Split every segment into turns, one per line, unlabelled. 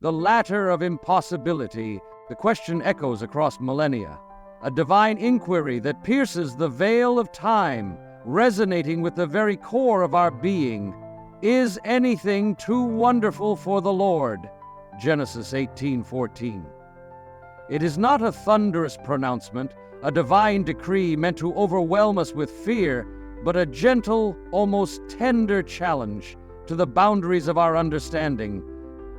The Laughter of Impossibility, the question echoes across millennia. A divine inquiry that pierces the veil of time, resonating with the very core of our being. Is anything too wonderful for the Lord? Genesis 18:14. It is not a thunderous pronouncement, a divine decree meant to overwhelm us with fear, but a gentle, almost tender challenge to the boundaries of our understanding,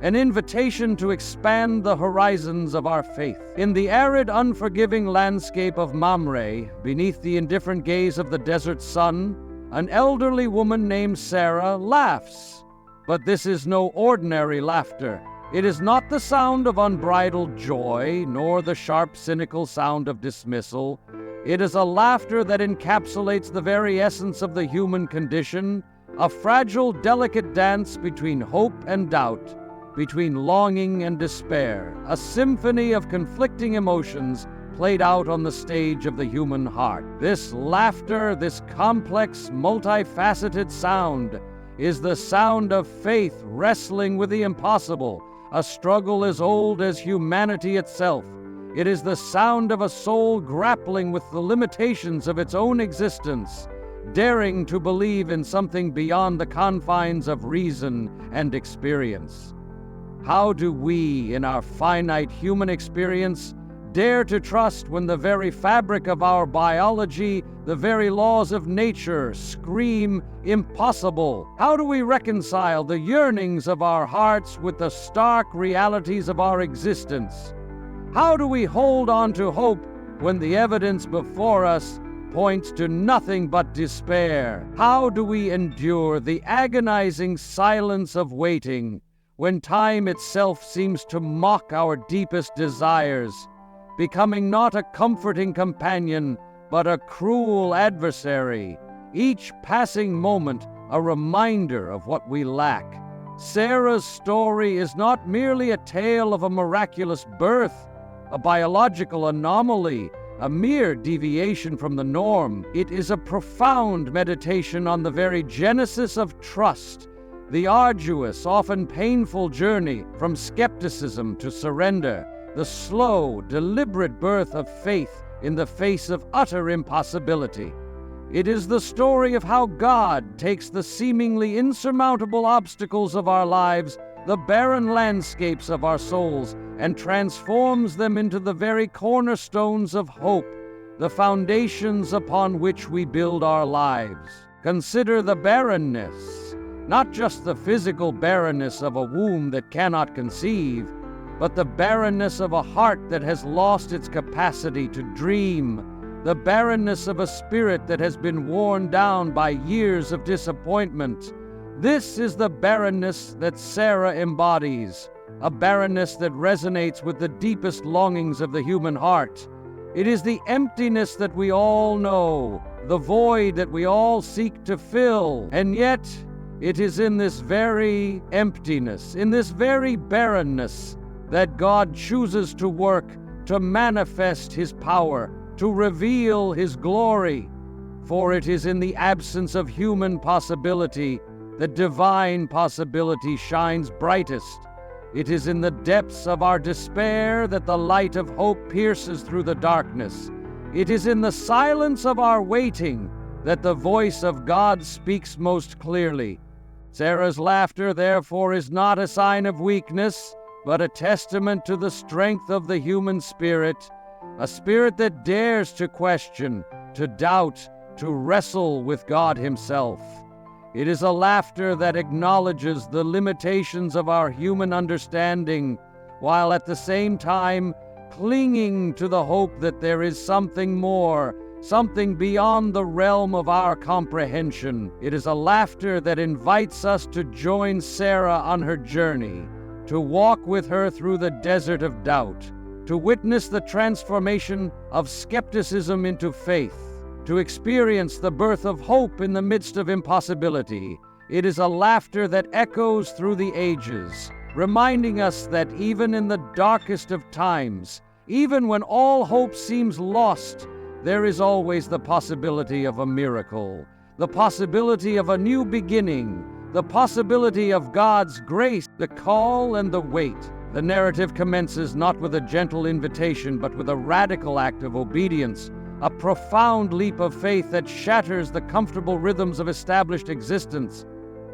an invitation to expand the horizons of our faith. In the arid, unforgiving landscape of Mamre, beneath the indifferent gaze of the desert sun, an elderly woman named Sarah laughs. But this is no ordinary laughter. It is not the sound of unbridled joy, nor the sharp, cynical sound of dismissal. It is a laughter that encapsulates the very essence of the human condition, a fragile, delicate dance between hope and doubt, between longing and despair, a symphony of conflicting emotions played out on the stage of the human heart. This laughter, this complex, multifaceted sound, is the sound of faith wrestling with the impossible, a struggle as old as humanity itself. It is the sound of a soul grappling with the limitations of its own existence, daring to believe in something beyond the confines of reason and experience. How do we, in our finite human experience, dare to trust when the very fabric of our biology, the very laws of nature, scream impossible? How do we reconcile the yearnings of our hearts with the stark realities of our existence? How do we hold on to hope when the evidence before us points to nothing but despair? How do we endure the agonizing silence of waiting when time itself seems to mock our deepest desires, becoming not a comforting companion, but a cruel adversary, each passing moment a reminder of what we lack? Sarah's story is not merely a tale of a miraculous birth, a biological anomaly, a mere deviation from the norm. It is a profound meditation on the very genesis of trust, the arduous, often painful journey from skepticism to surrender, the slow, deliberate birth of faith in the face of utter impossibility. It is the story of how God takes the seemingly insurmountable obstacles of our lives, the barren landscapes of our souls, and transforms them into the very cornerstones of hope, the foundations upon which we build our lives. Consider the barrenness, not just the physical barrenness of a womb that cannot conceive, but the barrenness of a heart that has lost its capacity to dream, the barrenness of a spirit that has been worn down by years of disappointment. This is the barrenness that Sarah embodies, a barrenness that resonates with the deepest longings of the human heart. It is the emptiness that we all know, the void that we all seek to fill, and yet it is in this very emptiness, in this very barrenness, that God chooses to work, to manifest His power, to reveal His glory. For it is in the absence of human possibility that divine possibility shines brightest. It is in the depths of our despair that the light of hope pierces through the darkness. It is in the silence of our waiting that the voice of God speaks most clearly. Sarah's laughter, therefore, is not a sign of weakness, but a testament to the strength of the human spirit, a spirit that dares to question, to doubt, to wrestle with God Himself. It is a laughter that acknowledges the limitations of our human understanding, while at the same time clinging to the hope that there is something more, something beyond the realm of our comprehension. It is a laughter that invites us to join Sarah on her journey, to walk with her through the desert of doubt, to witness the transformation of skepticism into faith, to experience the birth of hope in the midst of impossibility. It is a laughter that echoes through the ages, reminding us that even in the darkest of times, even when all hope seems lost, there is always the possibility of a miracle, the possibility of a new beginning, the possibility of God's grace, the call and the wait. The narrative commences not with a gentle invitation, but with a radical act of obedience, a profound leap of faith that shatters the comfortable rhythms of established existence.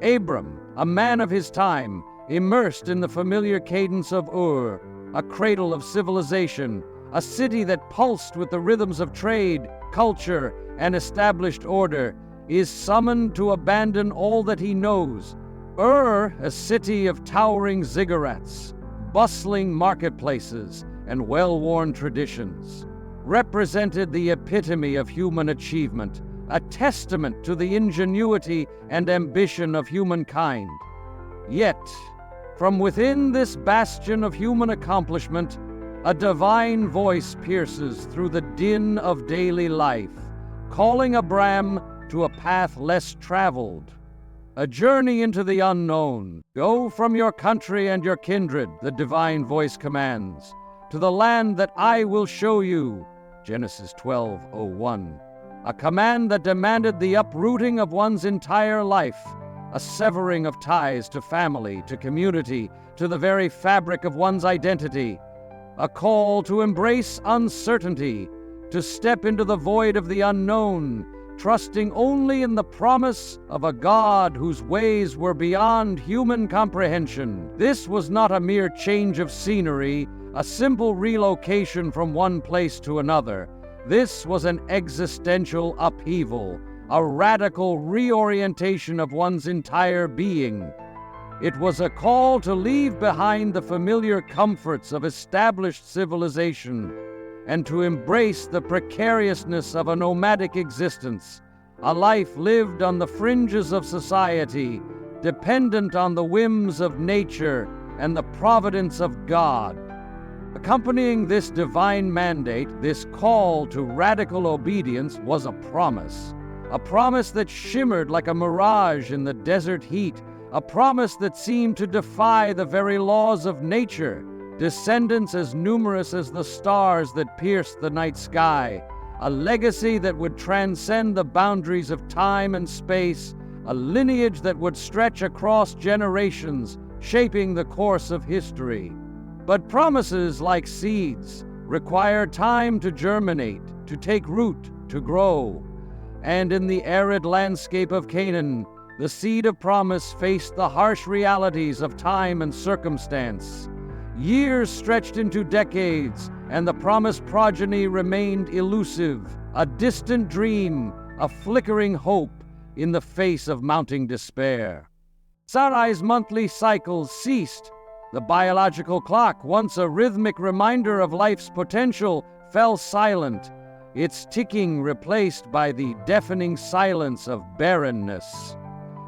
Abram, a man of his time, immersed in the familiar cadence of Ur, a cradle of civilization, a city that pulsed with the rhythms of trade, culture, and established order, is summoned to abandon all that he knows. Ur, a city of towering ziggurats, bustling marketplaces, and well-worn traditions, represented the epitome of human achievement, a testament to the ingenuity and ambition of humankind. Yet, from within this bastion of human accomplishment, a divine voice pierces through the din of daily life, calling Abram to a path less traveled, a journey into the unknown. Go from your country and your kindred, the divine voice commands, to the land that I will show you. Genesis 12:01. A command that demanded the uprooting of one's entire life, a severing of ties to family, to community, to the very fabric of one's identity, a call to embrace uncertainty, to step into the void of the unknown, trusting only in the promise of a God whose ways were beyond human comprehension. This was not a mere change of scenery, a simple relocation from one place to another. This was an existential upheaval, a radical reorientation of one's entire being. It was a call to leave behind the familiar comforts of established civilization and to embrace the precariousness of a nomadic existence, a life lived on the fringes of society, dependent on the whims of nature and the providence of God. Accompanying this divine mandate, this call to radical obedience, was a promise that shimmered like a mirage in the desert heat, a promise that seemed to defy the very laws of nature, descendants as numerous as the stars that pierced the night sky, a legacy that would transcend the boundaries of time and space, a lineage that would stretch across generations, shaping the course of history. But promises, like seeds, require time to germinate, to take root, to grow. And in the arid landscape of Canaan, the seed of promise faced the harsh realities of time and circumstance. Years stretched into decades, and the promised progeny remained elusive, a distant dream, a flickering hope in the face of mounting despair. Sarai's monthly cycles ceased. The biological clock, once a rhythmic reminder of life's potential, fell silent, its ticking replaced by the deafening silence of barrenness.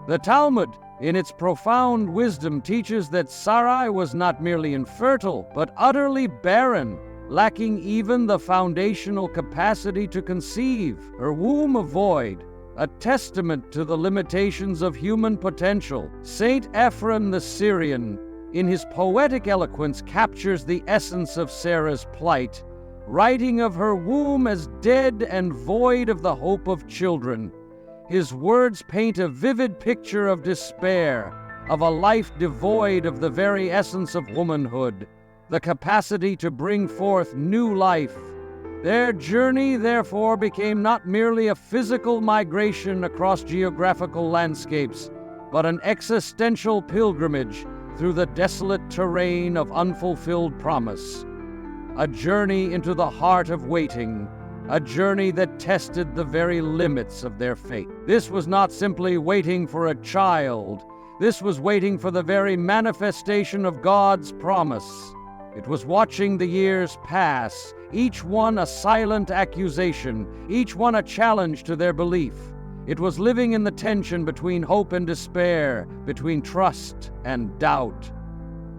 The Talmud, in its profound wisdom, teaches that Sarai was not merely infertile, but utterly barren, lacking even the foundational capacity to conceive, her womb a void, a testament to the limitations of human potential. Saint Ephraim the Syrian, in his poetic eloquence, captures the essence of Sarah's plight, writing of her womb as dead and void of the hope of children. His words paint a vivid picture of despair, of a life devoid of the very essence of womanhood, the capacity to bring forth new life. Their journey, therefore, became not merely a physical migration across geographical landscapes, but an existential pilgrimage through the desolate terrain of unfulfilled promise. A journey into the heart of waiting, a journey that tested the very limits of their fate. This was not simply waiting for a child. This was waiting for the very manifestation of God's promise. It was watching the years pass, each one a silent accusation, each one a challenge to their belief. It was living in the tension between hope and despair, between trust and doubt.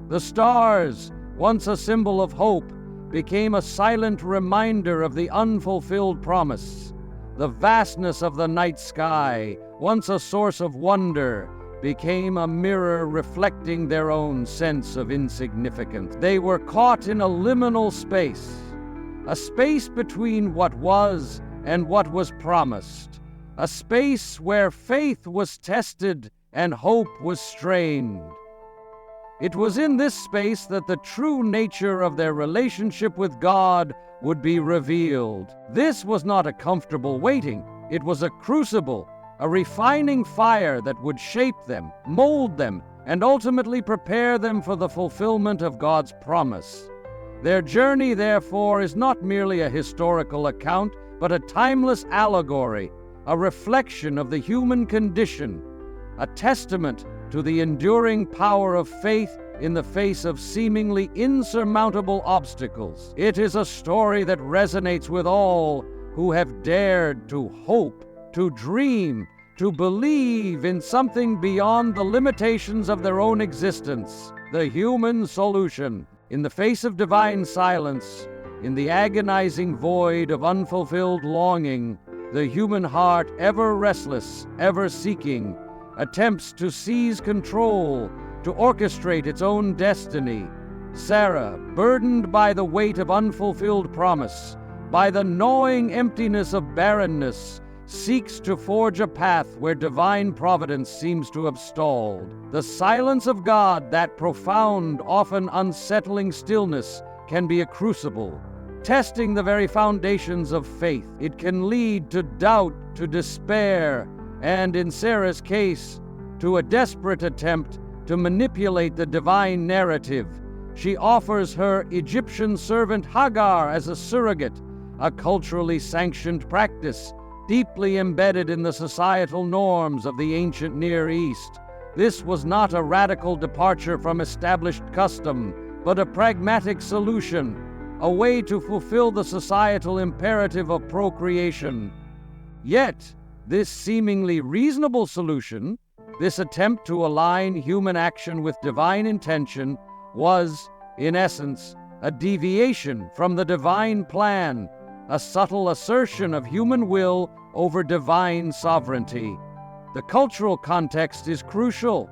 The stars, once a symbol of hope, became a silent reminder of the unfulfilled promise. The vastness of the night sky, once a source of wonder, became a mirror reflecting their own sense of insignificance. They were caught in a liminal space, a space between what was and what was promised, a space where faith was tested and hope was strained. It was in this space that the true nature of their relationship with God would be revealed. This was not a comfortable waiting. It was a crucible, a refining fire that would shape them, mold them, and ultimately prepare them for the fulfillment of God's promise. Their journey, therefore, is not merely a historical account, but a timeless allegory, a reflection of the human condition, a testament to the enduring power of faith in the face of seemingly insurmountable obstacles. It is a story that resonates with all who have dared to hope, to dream, to believe in something beyond the limitations of their own existence. The human solution. In the face of divine silence, in the agonizing void of unfulfilled longing, the human heart, ever restless, ever seeking, attempts to seize control, to orchestrate its own destiny. Sarah, burdened by the weight of unfulfilled promise, by the gnawing emptiness of barrenness, seeks to forge a path where divine providence seems to have stalled. The silence of God, that profound, often unsettling stillness, can be a crucible, testing the very foundations of faith. It can lead to doubt, to despair, and in Sarah's case, to a desperate attempt to manipulate the divine narrative. She offers her Egyptian servant Hagar as a surrogate, a culturally sanctioned practice, deeply embedded in the societal norms of the ancient Near East. This was not a radical departure from established custom, but a pragmatic solution, a way to fulfill the societal imperative of procreation. Yet, this seemingly reasonable solution, this attempt to align human action with divine intention, was, in essence, a deviation from the divine plan, a subtle assertion of human will over divine sovereignty. The cultural context is crucial.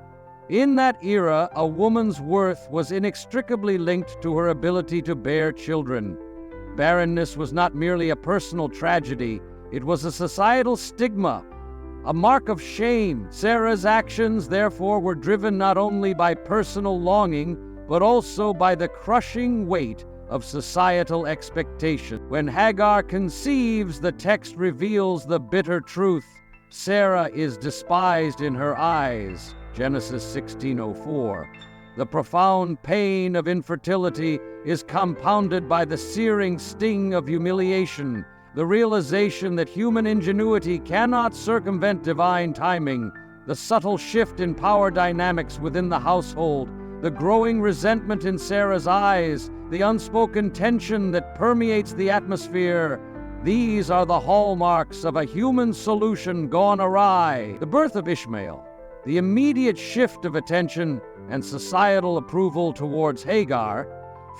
In that era, a woman's worth was inextricably linked to her ability to bear children. Barrenness was not merely a personal tragedy, it was a societal stigma, a mark of shame. Sarah's actions, therefore, were driven not only by personal longing, but also by the crushing weight of societal expectation. When Hagar conceives, the text reveals the bitter truth. Sarah is despised in her eyes, Genesis 16:04. The profound pain of infertility is compounded by the searing sting of humiliation, the realization that human ingenuity cannot circumvent divine timing, the subtle shift in power dynamics within the household, the growing resentment in Sarah's eyes, the unspoken tension that permeates the atmosphere. These are the hallmarks of a human solution gone awry. The birth of Ishmael, the immediate shift of attention and societal approval towards Hagar,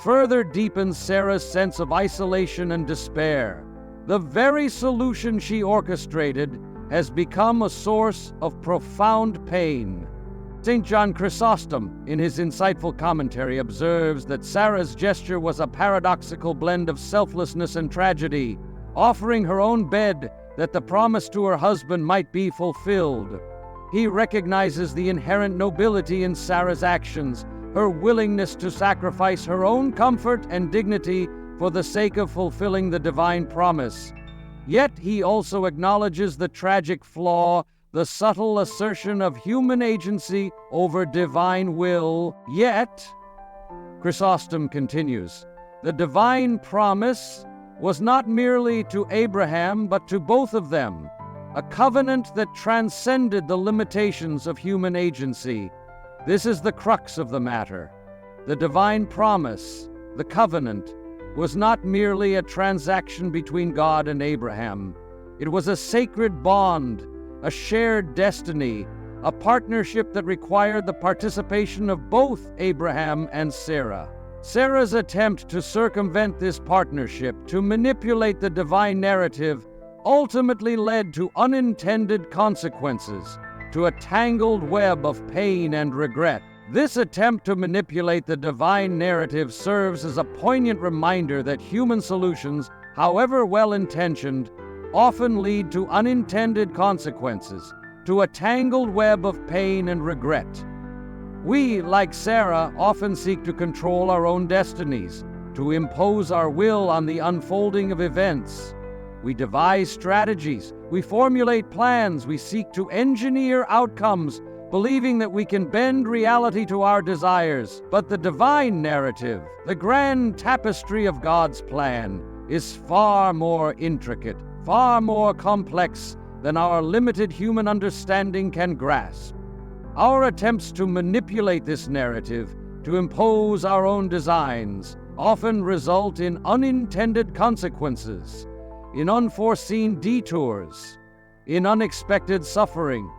further deepens Sarah's sense of isolation and despair. The very solution she orchestrated has become a source of profound pain. St. John Chrysostom, in his insightful commentary, observes that Sarah's gesture was a paradoxical blend of selflessness and tragedy, offering her own bed that the promise to her husband might be fulfilled. He recognizes the inherent nobility in Sarah's actions, her willingness to sacrifice her own comfort and dignity for the sake of fulfilling the divine promise. Yet he also acknowledges the tragic flaw, the subtle assertion of human agency over divine will. Yet, Chrysostom continues, the divine promise was not merely to Abraham, but to both of them, a covenant that transcended the limitations of human agency. This is the crux of the matter. The divine promise, the covenant, was not merely a transaction between God and Abraham. It was a sacred bond, a shared destiny, a partnership that required the participation of both Abraham and Sarah. Sarah's attempt to circumvent this partnership, to manipulate the divine narrative, ultimately led to unintended consequences, to a tangled web of pain and regret. This attempt to manipulate the divine narrative serves as a poignant reminder that human solutions, however well-intentioned, often lead to unintended consequences, to a tangled web of pain and regret. We, like Sarah, often seek to control our own destinies, to impose our will on the unfolding of events. We devise strategies, we formulate plans, we seek to engineer outcomes, believing that we can bend reality to our desires. But the divine narrative, the grand tapestry of God's plan, is far more intricate, far more complex than our limited human understanding can grasp. Our attempts to manipulate this narrative, to impose our own designs, often result in unintended consequences, in unforeseen detours, in unexpected suffering.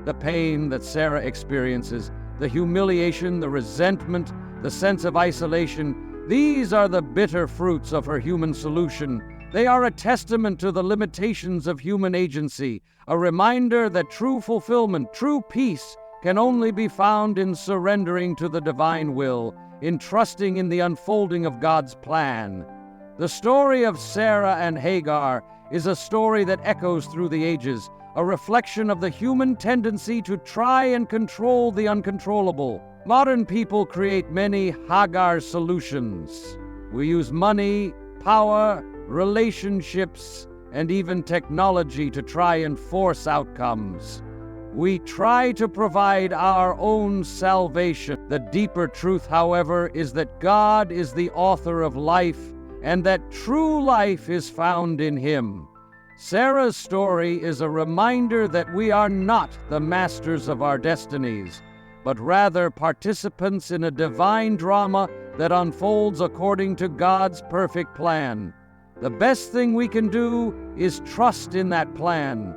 The pain that Sarah experiences, the humiliation, the resentment, the sense of isolation, these are the bitter fruits of her human solution. They are a testament to the limitations of human agency, a reminder that true fulfillment, true peace, can only be found in surrendering to the divine will, in trusting in the unfolding of God's plan. The story of Sarah and Hagar is a story that echoes through the ages, a reflection of the human tendency to try and control the uncontrollable. Modern people create many Hagar solutions. We use money, power, relationships, and even technology to try and force outcomes. We try to provide our own salvation. The deeper truth, however, is that God is the author of life, and that true life is found in Him. Sarah's story is a reminder that we are not the masters of our destinies, but rather participants in a divine drama that unfolds according to God's perfect plan. The best thing we can do is trust in that plan.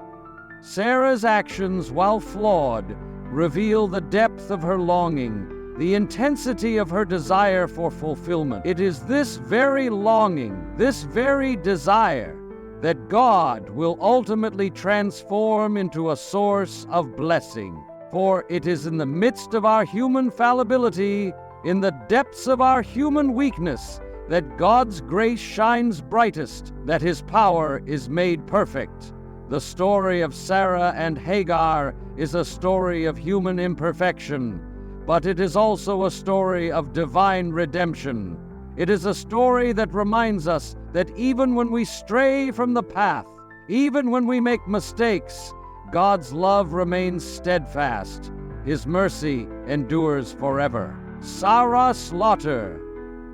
Sarah's actions, while flawed, reveal the depth of her longing, the intensity of her desire for fulfillment. It is this very longing, this very desire, that God will ultimately transform into a source of blessing. For it is in the midst of our human fallibility, in the depths of our human weakness, that God's grace shines brightest, that His power is made perfect. The story of Sarah and Hagar is a story of human imperfection, but it is also a story of divine redemption. It is a story that reminds us that even when we stray from the path, even when we make mistakes, God's love remains steadfast. His mercy endures forever. Sarah Slaughter,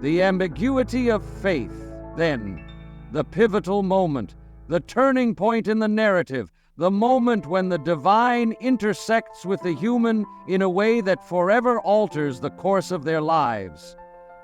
the ambiguity of faith. Then, the pivotal moment, the turning point in the narrative, the moment when the divine intersects with the human in a way that forever alters the course of their lives.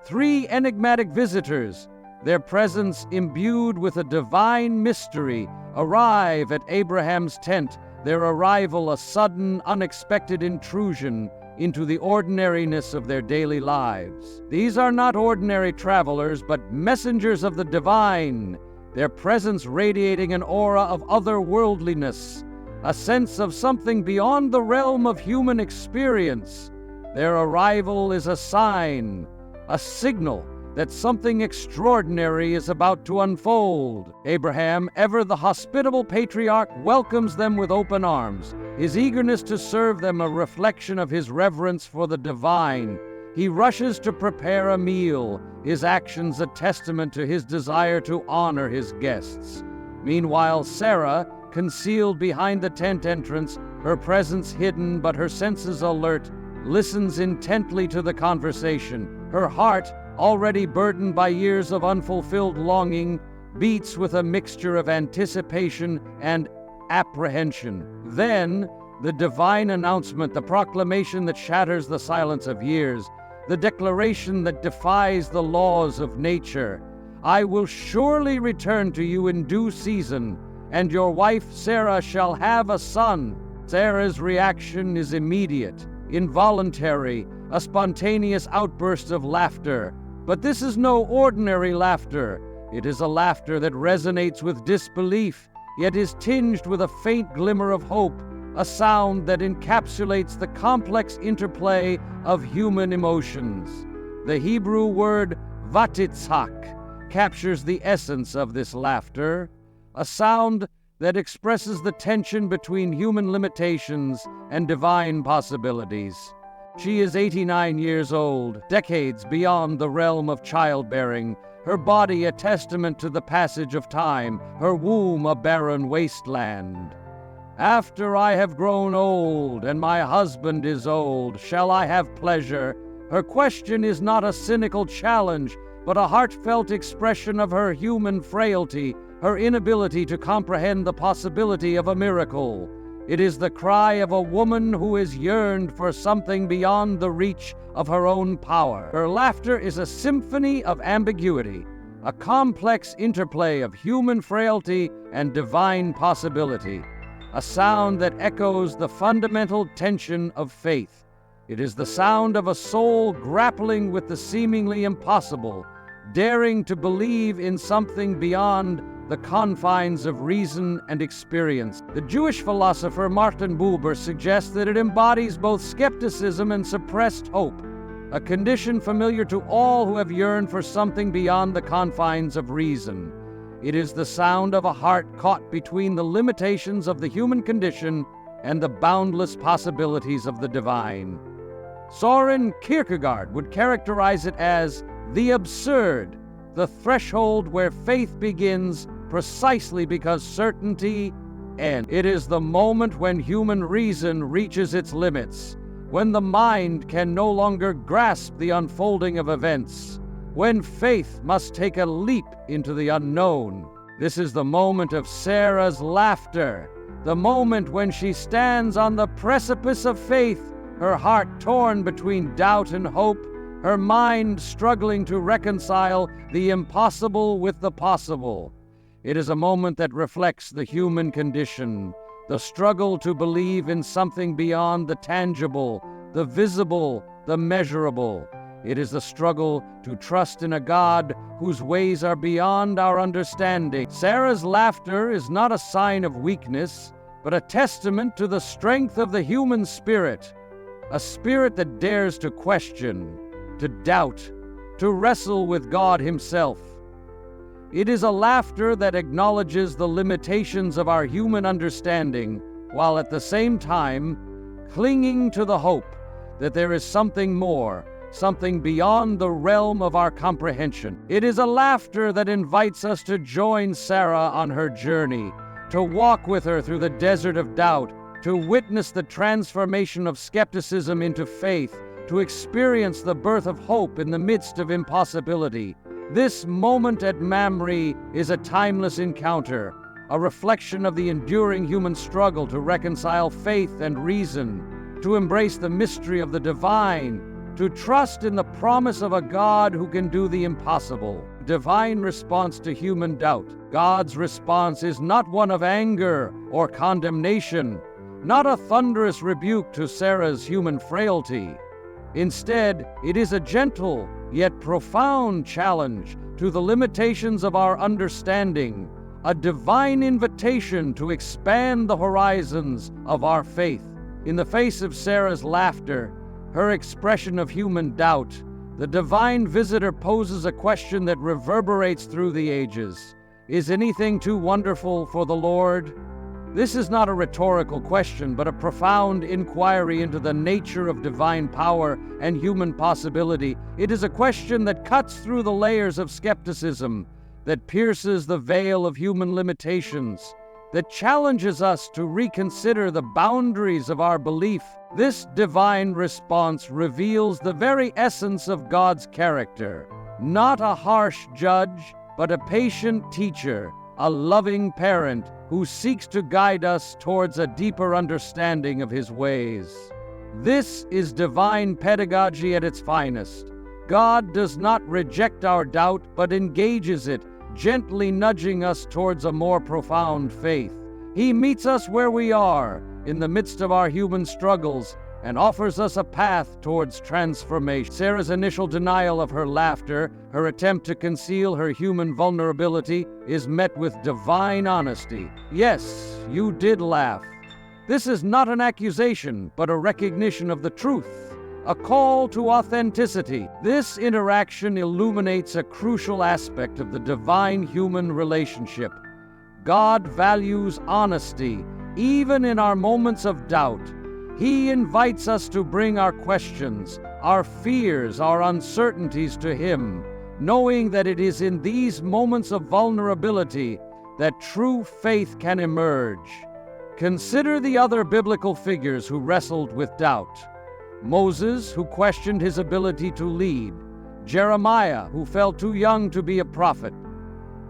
Three enigmatic visitors, their presence imbued with a divine mystery, arrive at Abraham's tent, their arrival a sudden, unexpected intrusion into the ordinariness of their daily lives. These are not ordinary travelers, but messengers of the divine, their presence radiating an aura of otherworldliness, a sense of something beyond the realm of human experience. Their arrival is a sign, a signal that something extraordinary is about to unfold. Abraham, ever the hospitable patriarch, welcomes them with open arms, his eagerness to serve them a reflection of his reverence for the divine. He rushes to prepare a meal, his actions a testament to his desire to honor his guests. Meanwhile, Sarah, concealed behind the tent entrance, her presence hidden but her senses alert, listens intently to the conversation. Her heart, already burdened by years of unfulfilled longing, beats with a mixture of anticipation and apprehension. Then, the divine announcement, the proclamation that shatters the silence of years, the declaration that defies the laws of nature. I will surely return to you in due season, and your wife Sarah shall have a son. Sarah's reaction is immediate, involuntary, a spontaneous outburst of laughter. But this is no ordinary laughter. It is a laughter that resonates with disbelief, yet is tinged with a faint glimmer of hope, a sound that encapsulates the complex interplay of human emotions. The Hebrew word vatitzhak captures the essence of this laughter, a sound that expresses the tension between human limitations and divine possibilities. She is 89 years old, decades beyond the realm of childbearing, her body a testament to the passage of time, her womb a barren wasteland. After I have grown old, and my husband is old, shall I have pleasure? Her question is not a cynical challenge, but a heartfelt expression of her human frailty, her inability to comprehend the possibility of a miracle. It is the cry of a woman who has yearned for something beyond the reach of her own power. Her laughter is a symphony of ambiguity, a complex interplay of human frailty and divine possibility, a sound that echoes the fundamental tension of faith. It is the sound of a soul grappling with the seemingly impossible, daring to believe in something beyond the confines of reason and experience. The Jewish philosopher Martin Buber suggests that it embodies both skepticism and suppressed hope, a condition familiar to all who have yearned for something beyond the confines of reason. It is the sound of a heart caught between the limitations of the human condition and the boundless possibilities of the divine. Søren Kierkegaard would characterize it as the absurd, the threshold where faith begins precisely because certainty ends. It is the moment when human reason reaches its limits, when the mind can no longer grasp the unfolding of events, when faith must take a leap into the unknown. This is the moment of Sarah's laughter, the moment when she stands on the precipice of faith, her heart torn between doubt and hope, her mind struggling to reconcile the impossible with the possible. It is a moment that reflects the human condition, the struggle to believe in something beyond the tangible, the visible, the measurable. It is the struggle to trust in a God whose ways are beyond our understanding. Sarah's laughter is not a sign of weakness, but a testament to the strength of the human spirit, a spirit that dares to question, to doubt, to wrestle with God Himself. It is a laughter that acknowledges the limitations of our human understanding, while at the same time clinging to the hope that there is something more, something beyond the realm of our comprehension. It is a laughter that invites us to join Sarah on her journey, to walk with her through the desert of doubt, to witness the transformation of skepticism into faith, to experience the birth of hope in the midst of impossibility. This moment at Mamre is a timeless encounter, a reflection of the enduring human struggle to reconcile faith and reason, to embrace the mystery of the divine, to trust in the promise of a God who can do the impossible. Divine response to human doubt. God's response is not one of anger or condemnation, not a thunderous rebuke to Sarah's human frailty. Instead, it is a gentle yet profound challenge to the limitations of our understanding, a divine invitation to expand the horizons of our faith. In the face of Sarah's laughter, her expression of human doubt, the divine visitor poses a question that reverberates through the ages. Is anything too wonderful for the Lord? This is not a rhetorical question, but a profound inquiry into the nature of divine power and human possibility. It is a question that cuts through the layers of skepticism, that pierces the veil of human limitations, that challenges us to reconsider the boundaries of our belief. This divine response reveals the very essence of God's character, not a harsh judge, but a patient teacher, a loving parent who seeks to guide us towards a deeper understanding of His ways. This is divine pedagogy at its finest. God does not reject our doubt, but engages it, gently nudging us towards a more profound faith. He meets us where we are, in the midst of our human struggles, and offers us a path towards transformation. Sarah's initial denial of her laughter, her attempt to conceal her human vulnerability, is met with divine honesty. Yes, you did laugh. This is not an accusation, but a recognition of the truth, a call to authenticity. This interaction illuminates a crucial aspect of the divine-human relationship. God values honesty, even in our moments of doubt. He invites us to bring our questions, our fears, our uncertainties to Him, knowing that it is in these moments of vulnerability that true faith can emerge. Consider the other biblical figures who wrestled with doubt. Moses, who questioned his ability to lead. Jeremiah, who felt too young to be a prophet.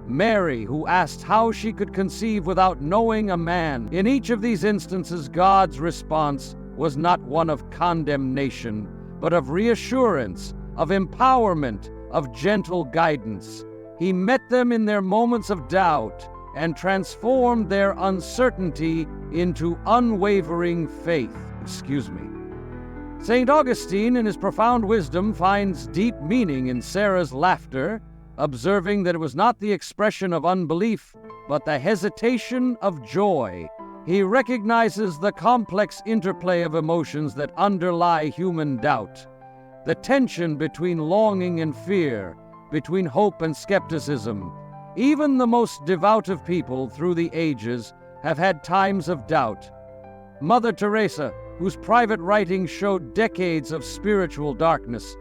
Mary, who asked how she could conceive without knowing a man. In each of these instances, God's response was not one of condemnation, but of reassurance, of empowerment, of gentle guidance. He met them in their moments of doubt and transformed their uncertainty into unwavering faith. St. Augustine, in his profound wisdom, finds deep meaning in Sarah's laughter, observing that it was not the expression of unbelief, but the hesitation of joy. He recognizes the complex interplay of emotions that underlie human doubt, the tension between longing and fear, between hope and skepticism. Even the most devout of people through the ages have had times of doubt. Mother Teresa, whose private writings showed decades of spiritual darkness,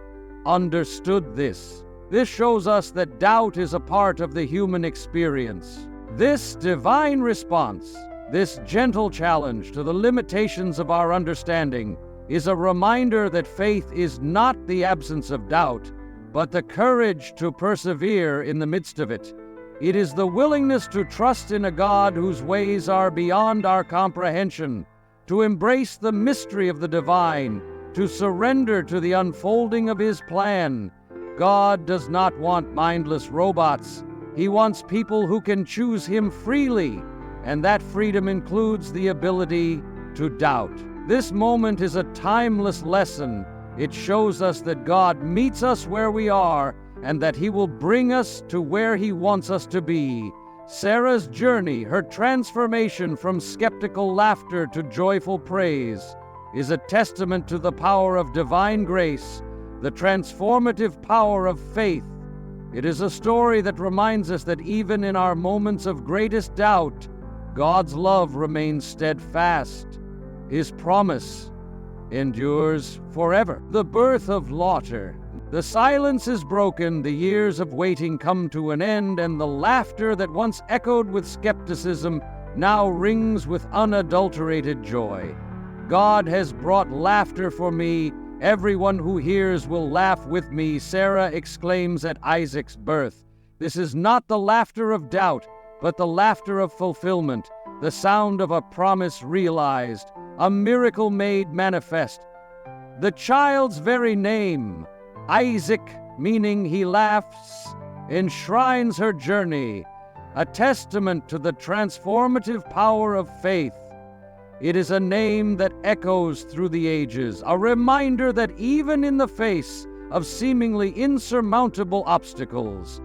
understood this. This shows us that doubt is a part of the human experience. This divine response, this gentle challenge to the limitations of our understanding, is a reminder that faith is not the absence of doubt, but the courage to persevere in the midst of it. It is the willingness to trust in a God whose ways are beyond our comprehension, to embrace the mystery of the divine, to surrender to the unfolding of His plan. God does not want mindless robots. He wants people who can choose Him freely, and that freedom includes the ability to doubt. This moment is a timeless lesson. It shows us that God meets us where we are, and that He will bring us to where He wants us to be. Sarah's journey, her transformation from skeptical laughter to joyful praise, is a testament to the power of divine grace, the transformative power of faith. It is a story that reminds us that even in our moments of greatest doubt, God's love remains steadfast. His promise endures forever. The birth of Laughter. The silence is broken, the years of waiting come to an end, and the laughter that once echoed with skepticism now rings with unadulterated joy. God has brought laughter for me. Everyone who hears will laugh with me, Sarah exclaims at Isaac's birth. This is not the laughter of doubt, but the laughter of fulfillment, the sound of a promise realized, a miracle made manifest. The child's very name, Isaac, meaning he laughs, enshrines her journey, a testament to the transformative power of faith. It is a name that echoes through the ages, a reminder that even in the face of seemingly insurmountable obstacles,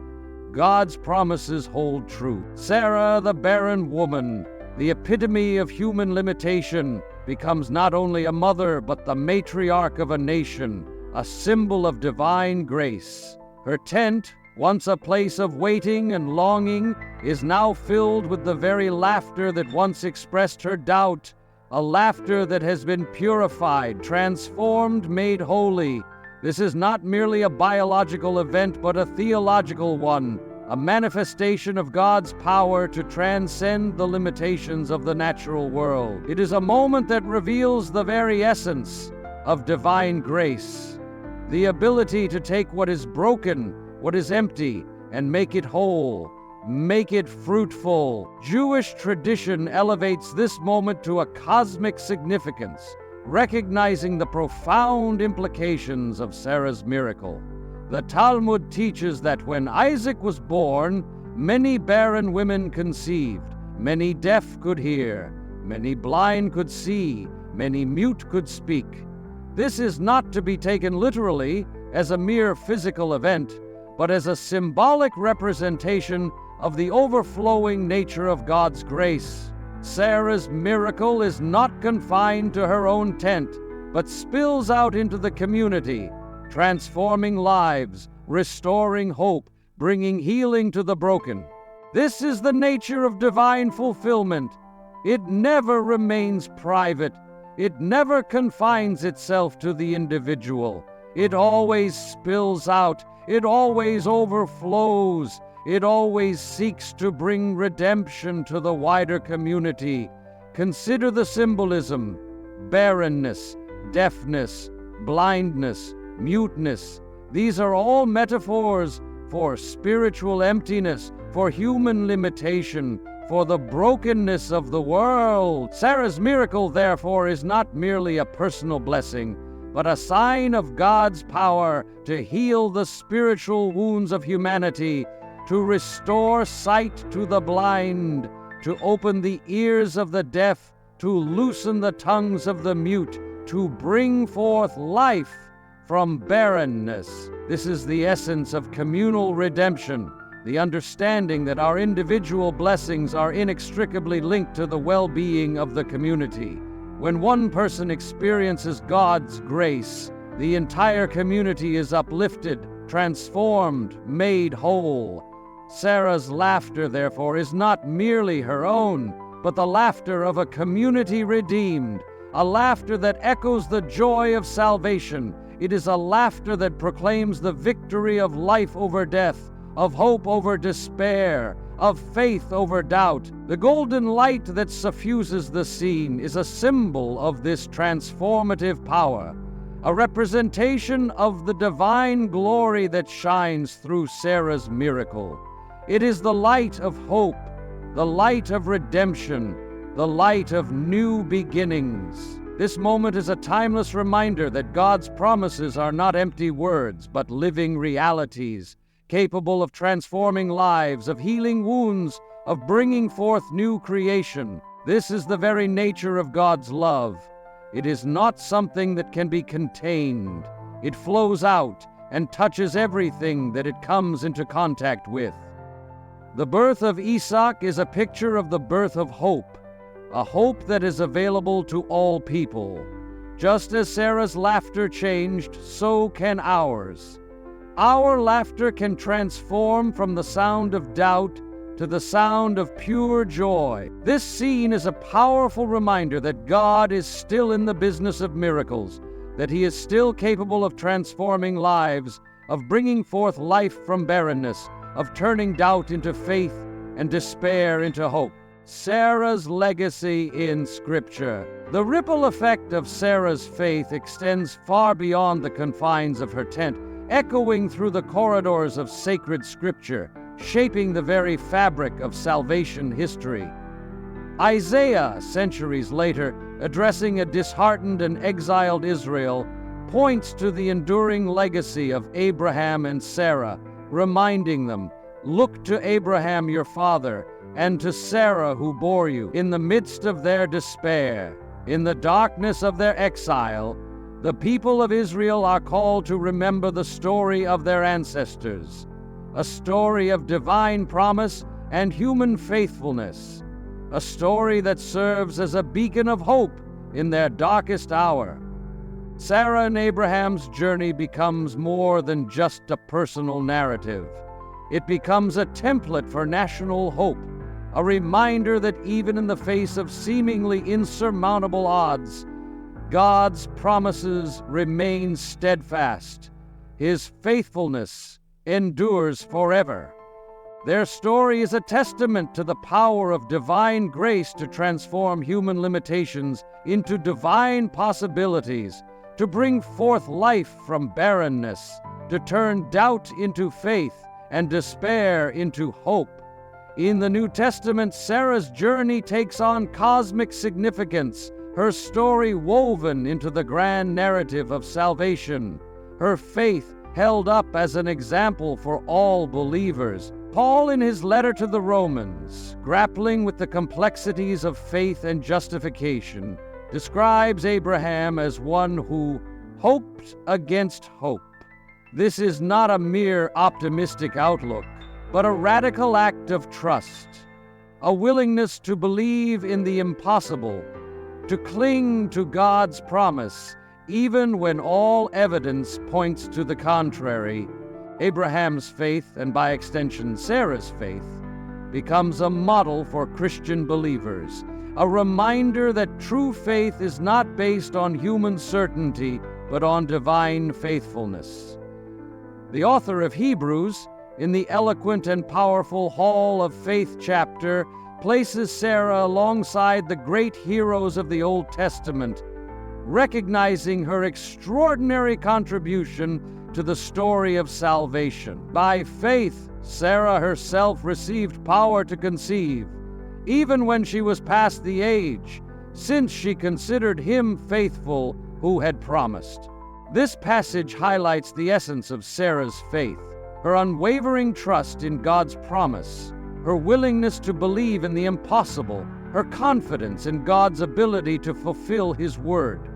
God's promises hold true. Sarah, the barren woman, the epitome of human limitation, becomes not only a mother but the matriarch of a nation, a symbol of divine grace. Her tent, once a place of waiting and longing, is now filled with the very laughter that once expressed her doubt, a laughter that has been purified, transformed, made holy. This is not merely a biological event, but a theological one, a manifestation of God's power to transcend the limitations of the natural world. It is a moment that reveals the very essence of divine grace, the ability to take what is broken, what is empty, and make it whole, make it fruitful. Jewish tradition elevates this moment to a cosmic significance, recognizing the profound implications of Sarah's miracle. The Talmud teaches that when Isaac was born, many barren women conceived, many deaf could hear, many blind could see, many mute could speak. This is not to be taken literally as a mere physical event, but as a symbolic representation of the overflowing nature of God's grace. Sarah's miracle is not confined to her own tent, but spills out into the community, transforming lives, restoring hope, bringing healing to the broken. This is the nature of divine fulfillment. It never remains private. It never confines itself to the individual. It always spills out. It always overflows. It always seeks to bring redemption to the wider community. Consider the symbolism: barrenness, deafness, blindness, muteness. These are all metaphors for spiritual emptiness, for human limitation, for the brokenness of the world. Sarah's miracle, therefore, is not merely a personal blessing, but a sign of God's power to heal the spiritual wounds of humanity, to restore sight to the blind, to open the ears of the deaf, to loosen the tongues of the mute, to bring forth life from barrenness. This is the essence of communal redemption, the understanding that our individual blessings are inextricably linked to the well-being of the community. When one person experiences God's grace, the entire community is uplifted, transformed, made whole. Sarah's laughter, therefore, is not merely her own, but the laughter of a community redeemed, a laughter that echoes the joy of salvation. It is a laughter that proclaims the victory of life over death, of hope over despair, of faith over doubt. The golden light that suffuses the scene is a symbol of this transformative power, a representation of the divine glory that shines through Sarah's miracle. It is the light of hope, the light of redemption, the light of new beginnings. This moment is a timeless reminder that God's promises are not empty words, but living realities, capable of transforming lives, of healing wounds, of bringing forth new creation. This is the very nature of God's love. It is not something that can be contained. It flows out and touches everything that it comes into contact with. The birth of Isaac is a picture of the birth of hope, a hope that is available to all people. Just as Sarah's laughter changed, so can ours. Our laughter can transform from the sound of doubt to the sound of pure joy. This scene is a powerful reminder that God is still in the business of miracles, that He is still capable of transforming lives, of bringing forth life from barrenness, of turning doubt into faith and despair into hope. Sarah's legacy in Scripture. The ripple effect of Sarah's faith extends far beyond the confines of her tent, echoing through the corridors of sacred Scripture, shaping the very fabric of salvation history. Isaiah, centuries later, addressing a disheartened and exiled Israel, points to the enduring legacy of Abraham and Sarah, reminding them, "Look to Abraham your father, and to Sarah who bore you." In the midst of their despair, in the darkness of their exile, the people of Israel are called to remember the story of their ancestors, a story of divine promise and human faithfulness, a story that serves as a beacon of hope in their darkest hour. Sarah and Abraham's journey becomes more than just a personal narrative. It becomes a template for national hope, a reminder that even in the face of seemingly insurmountable odds, God's promises remain steadfast. His faithfulness endures forever. Their story is a testament to the power of divine grace to transform human limitations into divine possibilities, to bring forth life from barrenness, to turn doubt into faith and despair into hope. In the New Testament, Sarah's journey takes on cosmic significance, her story woven into the grand narrative of salvation, her faith held up as an example for all believers. Paul, in his letter to the Romans, grappling with the complexities of faith and justification, describes Abraham as one who hoped against hope. This is not a mere optimistic outlook, but a radical act of trust, a willingness to believe in the impossible, to cling to God's promise, even when all evidence points to the contrary. Abraham's faith, and by extension Sarah's faith, becomes a model for Christian believers, a reminder that true faith is not based on human certainty, but on divine faithfulness. The author of Hebrews, in the eloquent and powerful Hall of Faith chapter, places Sarah alongside the great heroes of the Old Testament, recognizing her extraordinary contribution to the story of salvation. By faith, Sarah herself received power to conceive, even when she was past the age, since she considered him faithful who had promised. This passage highlights the essence of Sarah's faith, her unwavering trust in God's promise, her willingness to believe in the impossible, her confidence in God's ability to fulfill His word.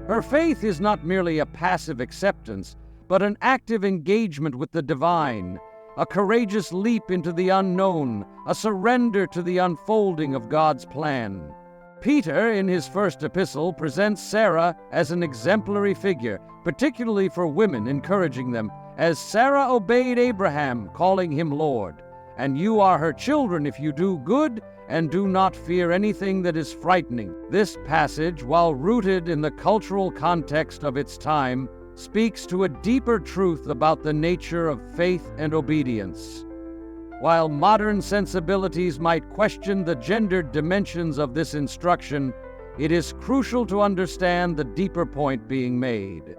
Her faith is not merely a passive acceptance, but an active engagement with the divine, a courageous leap into the unknown, a surrender to the unfolding of God's plan. Peter, in his first epistle, presents Sarah as an exemplary figure, particularly for women, encouraging them, as Sarah obeyed Abraham, calling him Lord. And you are her children if you do good and do not fear anything that is frightening. This passage, while rooted in the cultural context of its time, speaks to a deeper truth about the nature of faith and obedience. While modern sensibilities might question the gendered dimensions of this instruction, it is crucial to understand the deeper point being made.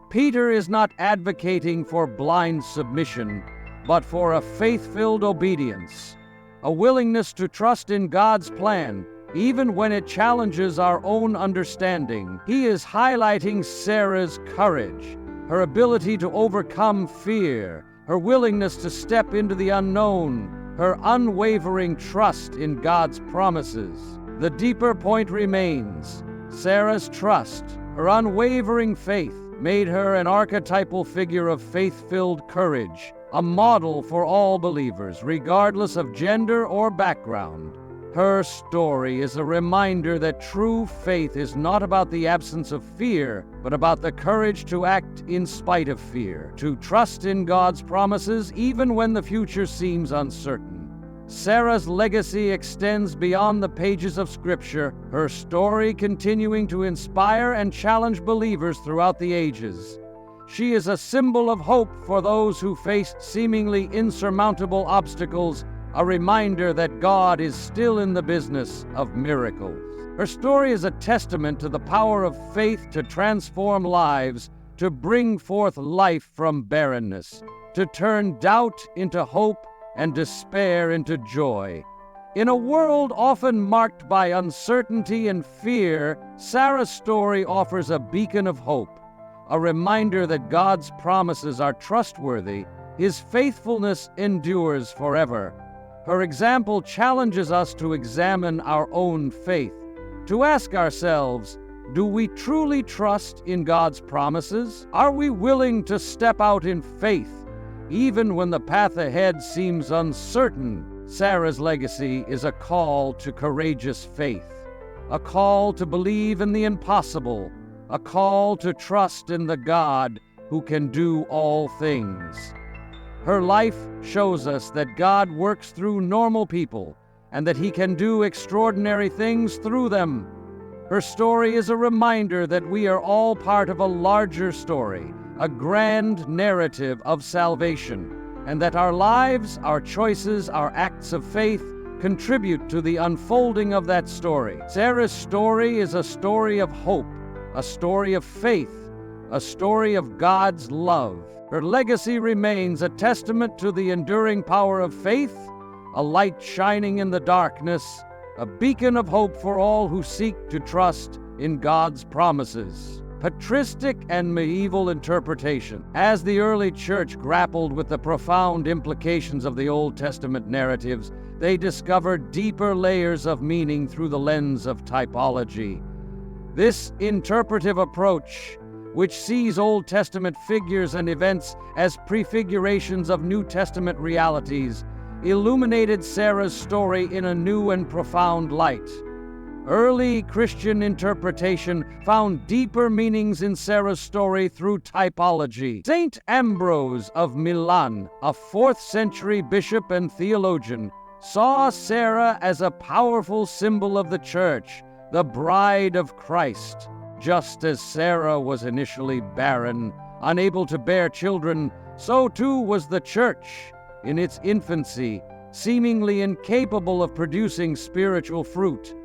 Peter is not advocating for blind submission, but for a faith-filled obedience, a willingness to trust in God's plan, even when it challenges our own understanding. He is highlighting Sarah's courage, her ability to overcome fear, her willingness to step into the unknown, her unwavering trust in God's promises. The deeper point remains. Sarah's trust, her unwavering faith, made her an archetypal figure of faith-filled courage, a model for all believers, regardless of gender or background. Her story is a reminder that true faith is not about the absence of fear, but about the courage to act in spite of fear, to trust in God's promises even when the future seems uncertain. Sarah's legacy extends beyond the pages of Scripture, her story continuing to inspire and challenge believers throughout the ages. She is a symbol of hope for those who face seemingly insurmountable obstacles, a reminder that God is still in the business of miracles. Her story is a testament to the power of faith to transform lives, to bring forth life from barrenness, to turn doubt into hope and despair into joy. In a world often marked by uncertainty and fear, Sarah's story offers a beacon of hope, a reminder that God's promises are trustworthy, His faithfulness endures forever. Her example challenges us to examine our own faith, to ask ourselves, do we truly trust in God's promises? Are we willing to step out in faith, even when the path ahead seems uncertain? Sarah's legacy is a call to courageous faith, a call to believe in the impossible, a call to trust in the God who can do all things. Her life shows us that God works through normal people and that He can do extraordinary things through them. Her story is a reminder that we are all part of a larger story, a grand narrative of salvation, and that our lives, our choices, our acts of faith contribute to the unfolding of that story. Sarah's story is a story of hope, a story of faith, a story of God's love. Her legacy remains a testament to the enduring power of faith, a light shining in the darkness, a beacon of hope for all who seek to trust in God's promises. Patristic and medieval interpretation. As the early church grappled with the profound implications of the Old Testament narratives, they discovered deeper layers of meaning through the lens of typology. This interpretive approach, which sees Old Testament figures and events as prefigurations of New Testament realities, illuminated Sarah's story in a new and profound light. Early Christian interpretation found deeper meanings in Sarah's story through typology. Saint Ambrose of Milan, a 4th century bishop and theologian, saw Sarah as a powerful symbol of the church, the bride of Christ. Just as Sarah was initially barren, unable to bear children, so too was the church, in its infancy, seemingly incapable of producing spiritual fruit.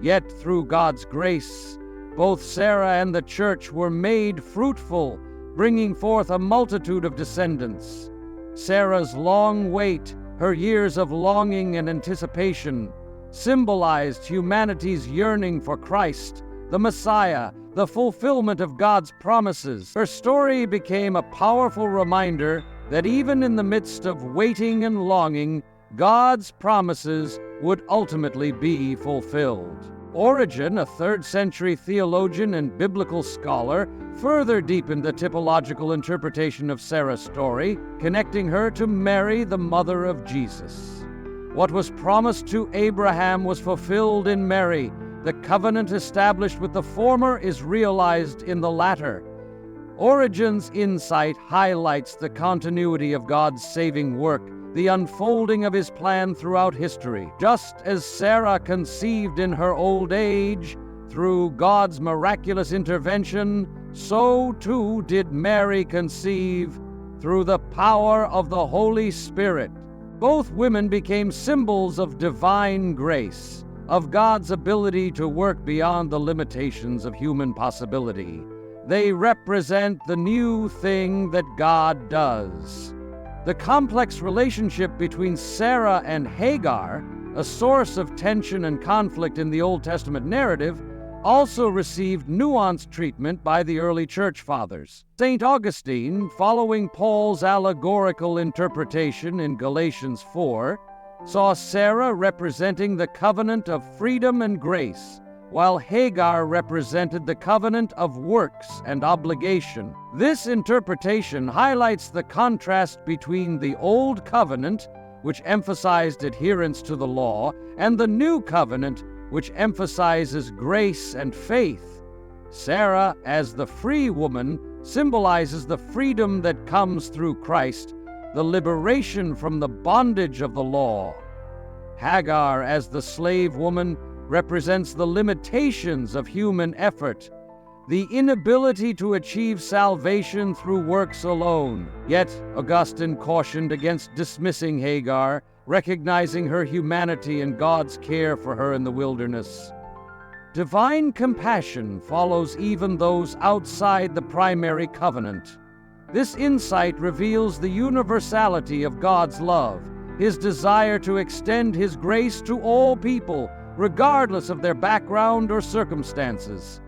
Yet through God's grace, both Sarah and the church were made fruitful, bringing forth a multitude of descendants. Sarah's long wait, her years of longing and anticipation, symbolized humanity's yearning for Christ, the Messiah, the fulfillment of God's promises. Her story became a powerful reminder that even in the midst of waiting and longing, God's promises would ultimately be fulfilled. Origen, a 3rd century theologian and biblical scholar, further deepened the typological interpretation of Sarah's story, connecting her to Mary, the mother of Jesus. What was promised to Abraham was fulfilled in Mary. The covenant established with the former is realized in the latter. Origen's insight highlights the continuity of God's saving work, the unfolding of his plan throughout history. Just as Sarah conceived in her old age through God's miraculous intervention, so too did Mary conceive through the power of the Holy Spirit. Both women became symbols of divine grace, of God's ability to work beyond the limitations of human possibility. They represent the new thing that God does. The complex relationship between Sarah and Hagar, a source of tension and conflict in the Old Testament narrative, also received nuanced treatment by the early church fathers. St. Augustine, following Paul's allegorical interpretation in Galatians 4, saw Sarah representing the covenant of freedom and grace, while Hagar represented the covenant of works and obligation. This interpretation highlights the contrast between the Old Covenant, which emphasized adherence to the law, and the New Covenant, which emphasizes grace and faith. Sarah, as the free woman, symbolizes the freedom that comes through Christ, the liberation from the bondage of the law. Hagar, as the slave woman, represents the limitations of human effort, the inability to achieve salvation through works alone. Yet, Augustine cautioned against dismissing Hagar, recognizing her humanity and God's care for her in the wilderness. Divine compassion follows even those outside the primary covenant. This insight reveals the universality of God's love, his desire to extend his grace to all people, regardless of their background or circumstances.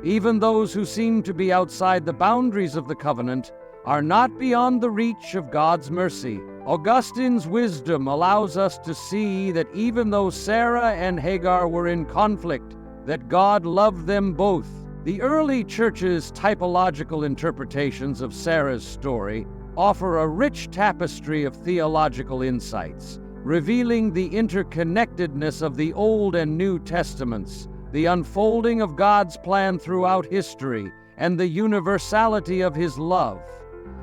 Even those who seem to be outside the boundaries of the covenant are not beyond the reach of God's mercy. Augustine's wisdom allows us to see that even though Sarah and Hagar were in conflict, that God loved them both. The early church's typological interpretations of Sarah's story offer a rich tapestry of theological insights, revealing the interconnectedness of the Old and New Testaments, the unfolding of God's plan throughout history, and the universality of his love.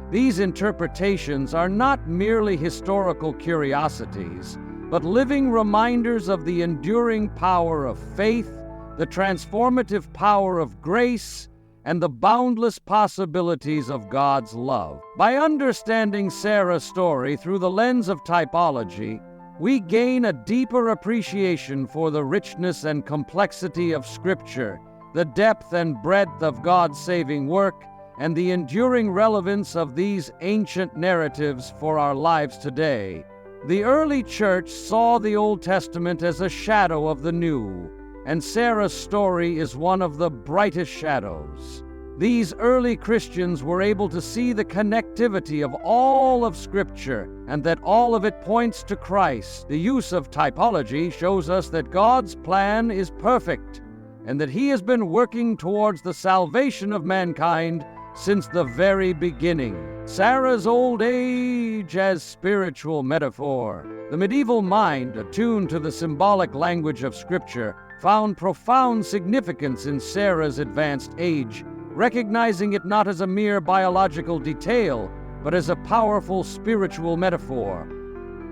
These interpretations are not merely historical curiosities, but living reminders of the enduring power of faith, the transformative power of grace, and the boundless possibilities of God's love. By understanding Sarah's story through the lens of typology, we gain a deeper appreciation for the richness and complexity of Scripture, the depth and breadth of God's saving work, and the enduring relevance of these ancient narratives for our lives today. The early church saw the Old Testament as a shadow of the New, and Sarah's story is one of the brightest shadows. These early Christians were able to see the connectivity of all of Scripture, and that all of it points to Christ. The use of typology shows us that God's plan is perfect, and that He has been working towards the salvation of mankind since the very beginning. Sarah's old age as spiritual metaphor. The medieval mind, attuned to the symbolic language of Scripture, found profound significance in Sarah's advanced age, recognizing it not as a mere biological detail, but as a powerful spiritual metaphor.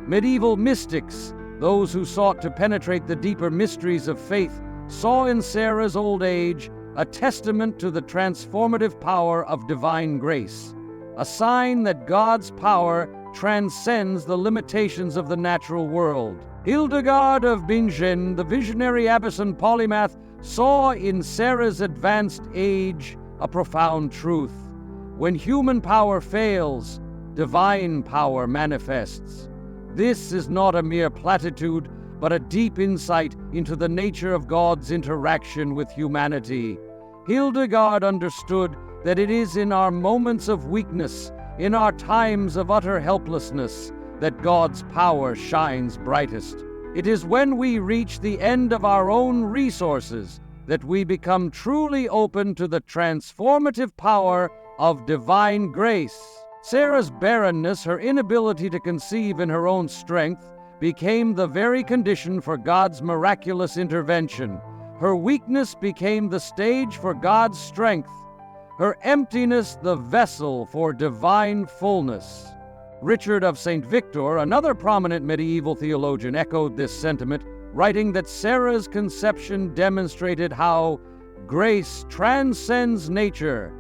Medieval mystics, Those who sought to penetrate the deeper mysteries of faith saw in Sarah's old age a testament to the transformative power of divine grace, a sign that God's power transcends the limitations of the natural world. Hildegard of Bingen, the visionary abbess and polymath, saw in Sarah's advanced age a profound truth. When human power fails, divine power manifests. This is not a mere platitude, but a deep insight into the nature of God's interaction with humanity. Hildegard understood that it is in our moments of weakness, in our times of utter helplessness, that God's power shines brightest. It is when we reach the end of our own resources that we become truly open to the transformative power of divine grace. Sarah's barrenness, her inability to conceive in her own strength, became the very condition for God's miraculous intervention. Her weakness became the stage for God's strength, her emptiness the vessel for divine fullness. Richard of St. Victor, another prominent medieval theologian, echoed this sentiment, writing that Sarah's conception demonstrated how grace transcends nature,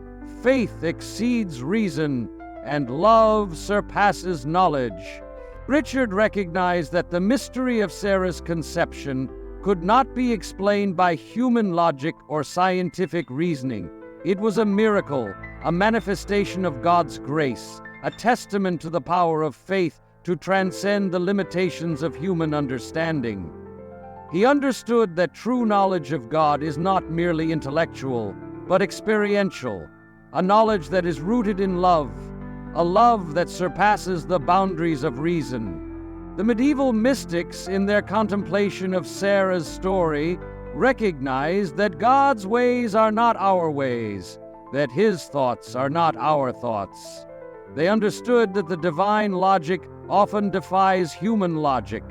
faith exceeds reason, and love surpasses knowledge. Richard recognized that the mystery of Sarah's conception could not be explained by human logic or scientific reasoning. It was a miracle, a manifestation of God's grace, a testament to the power of faith to transcend the limitations of human understanding. He understood that true knowledge of God is not merely intellectual, but experiential, a knowledge that is rooted in love, a love that surpasses the boundaries of reason. The medieval mystics, in their contemplation of Sarah's story, recognized that God's ways are not our ways, that His thoughts are not our thoughts. They understood that the divine logic often defies human logic,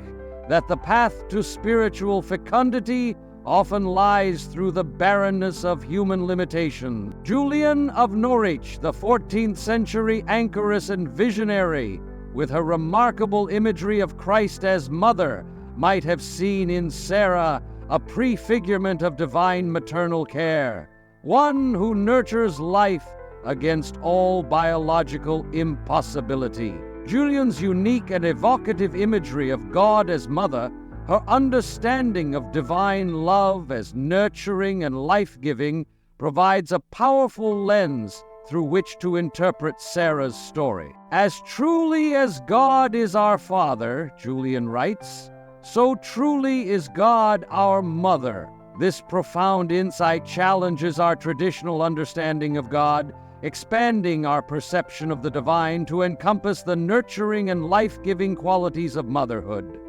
that the path to spiritual fecundity often lies through the barrenness of human limitation. Julian of Norwich, the 14th century anchoress and visionary, with her remarkable imagery of Christ as mother, might have seen in Sarah a prefigurement of divine maternal care, one who nurtures life against all biological impossibility. Julian's unique and evocative imagery of God as mother, her understanding of divine love as nurturing and life-giving, provides a powerful lens through which to interpret Sarah's story. As truly as God is our Father, Julian writes, so truly is God our Mother. This profound insight challenges our traditional understanding of God, expanding our perception of the divine to encompass the nurturing and life-giving qualities of motherhood.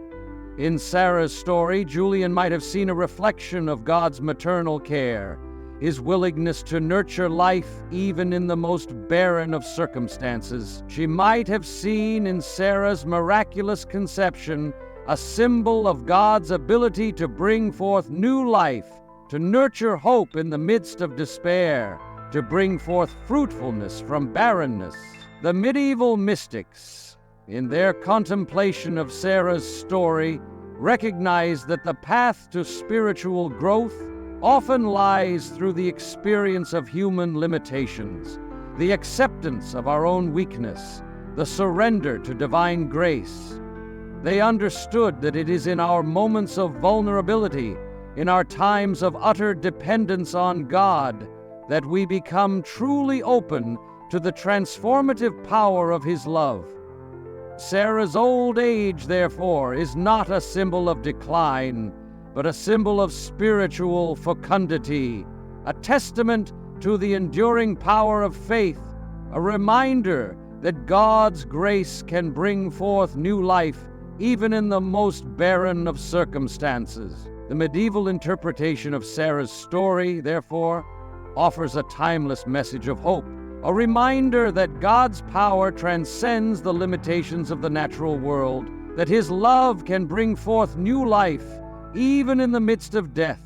In Sarah's story, Julian might have seen a reflection of God's maternal care, His willingness to nurture life even in the most barren of circumstances. She might have seen in Sarah's miraculous conception a symbol of God's ability to bring forth new life, to nurture hope in the midst of despair, to bring forth fruitfulness from barrenness. The medieval mystics, in their contemplation of Sarah's story, recognized that the path to spiritual growth often lies through the experience of human limitations, the acceptance of our own weakness, the surrender to divine grace. They understood that it is in our moments of vulnerability, in our times of utter dependence on God, that we become truly open to the transformative power of His love. Sarah's old age, therefore, is not a symbol of decline, but a symbol of spiritual fecundity, a testament to the enduring power of faith, a reminder that God's grace can bring forth new life even in the most barren of circumstances. The medieval interpretation of Sarah's story, therefore, offers a timeless message of hope, a reminder that God's power transcends the limitations of the natural world, that His love can bring forth new life even in the midst of death,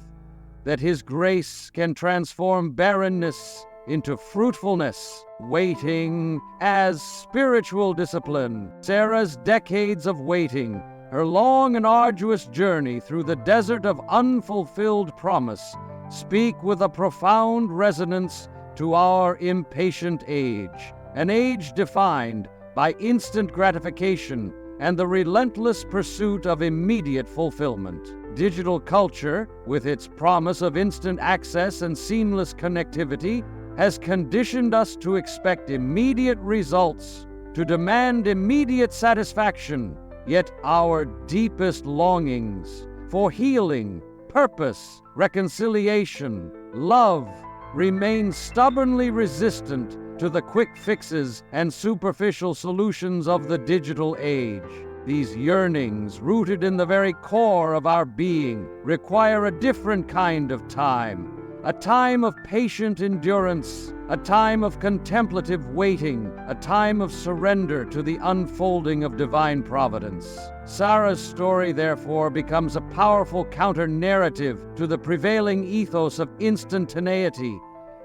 that His grace can transform barrenness into fruitfulness, waiting as spiritual discipline. Sarah's decades of waiting Her long and arduous journey through the desert of unfulfilled promise speak with a profound resonance to our impatient age, an age defined by instant gratification and the relentless pursuit of immediate fulfillment. Digital culture, with its promise of instant access and seamless connectivity, has conditioned us to expect immediate results, to demand immediate satisfaction. Yet our deepest longings for healing, purpose, reconciliation, love remain stubbornly resistant to the quick fixes and superficial solutions of the digital age. These yearnings, rooted in the very core of our being, require a different kind of time, a time of patient endurance, a time of contemplative waiting, a time of surrender to the unfolding of divine providence. Sarah's story, therefore, becomes a powerful counter-narrative to the prevailing ethos of instantaneity,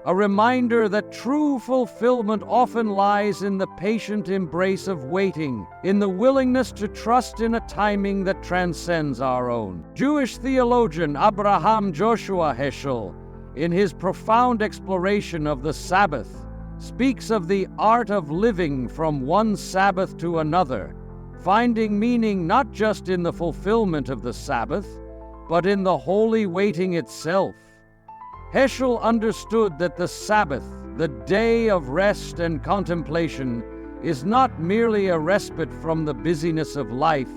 a reminder that true fulfillment often lies in the patient embrace of waiting, in the willingness to trust in a timing that transcends our own. Jewish theologian Abraham Joshua Heschel, in his profound exploration of the Sabbath, speaks of the art of living from one Sabbath to another, finding meaning not just in the fulfillment of the Sabbath, but in the holy waiting itself. Heschel understood that the Sabbath, the day of rest and contemplation, is not merely a respite from the busyness of life,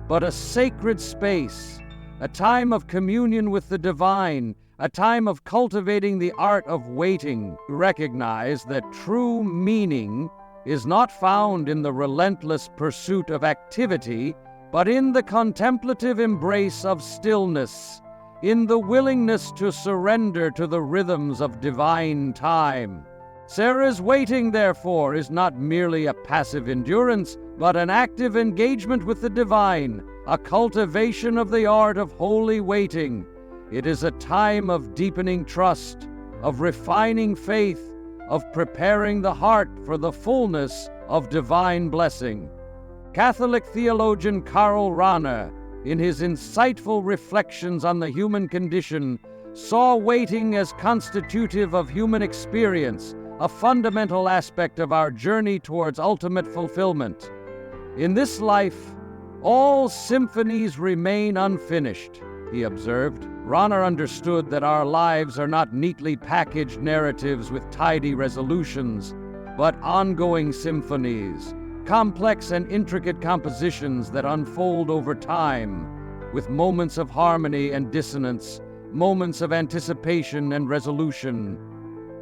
but a sacred space, a time of communion with the divine, a time of cultivating the art of waiting. Recognize that true meaning is not found in the relentless pursuit of activity, but in the contemplative embrace of stillness, in the willingness to surrender to the rhythms of divine time. Sarah's waiting, therefore, is not merely a passive endurance, but an active engagement with the divine, a cultivation of the art of holy waiting. It is a time of deepening trust, of refining faith, of preparing the heart for the fullness of divine blessing. Catholic theologian Karl Rahner, in his insightful reflections on the human condition, saw waiting as constitutive of human experience, a fundamental aspect of our journey towards ultimate fulfillment. In this life, all symphonies remain unfinished, he observed. Rahner understood that our lives are not neatly packaged narratives with tidy resolutions, but ongoing symphonies, complex and intricate compositions that unfold over time, with moments of harmony and dissonance, moments of anticipation and resolution.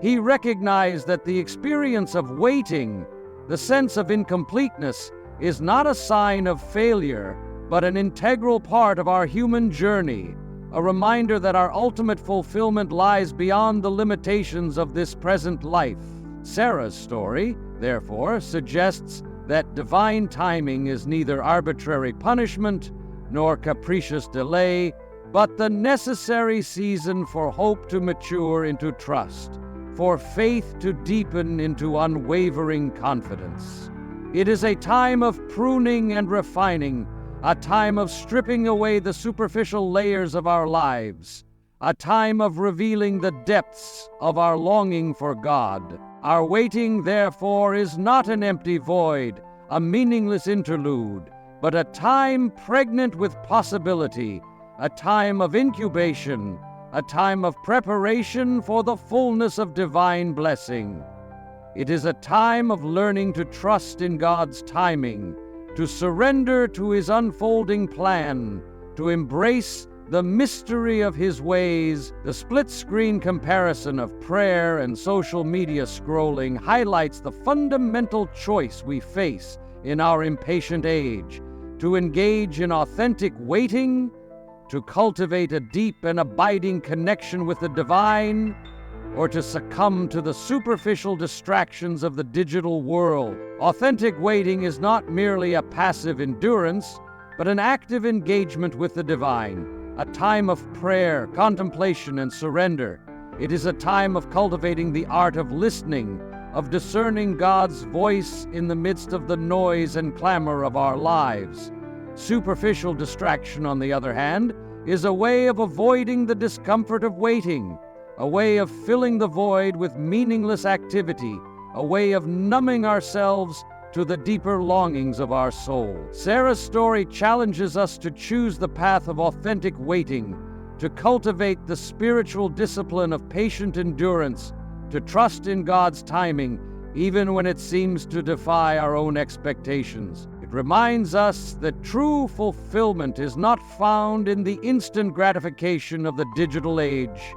He recognized that the experience of waiting, the sense of incompleteness, is not a sign of failure, but an integral part of our human journey, a reminder that our ultimate fulfillment lies beyond the limitations of this present life. Sarah's story, therefore, suggests that divine timing is neither arbitrary punishment nor capricious delay, but the necessary season for hope to mature into trust, for faith to deepen into unwavering confidence. It is a time of pruning and refining, a time of stripping away the superficial layers of our lives, a time of revealing the depths of our longing for God. Our waiting, therefore, is not an empty void, a meaningless interlude, but a time pregnant with possibility, a time of incubation, a time of preparation for the fullness of divine blessing. It is a time of learning to trust in God's timing, to surrender to His unfolding plan, to embrace the mystery of His ways. The split-screen comparison of prayer and social media scrolling highlights the fundamental choice we face in our impatient age: to engage in authentic waiting, to cultivate a deep and abiding connection with the divine, or to succumb to the superficial distractions of the digital world. Authentic waiting is not merely a passive endurance, but an active engagement with the divine, a time of prayer, contemplation, and surrender. It is a time of cultivating the art of listening, of discerning God's voice in the midst of the noise and clamor of our lives. Superficial distraction, on the other hand, is a way of avoiding the discomfort of waiting, a way of filling the void with meaningless activity, a way of numbing ourselves to the deeper longings of our soul. Sarah's story challenges us to choose the path of authentic waiting, to cultivate the spiritual discipline of patient endurance, to trust in God's timing, even when it seems to defy our own expectations. It reminds us that true fulfillment is not found in the instant gratification of the digital age,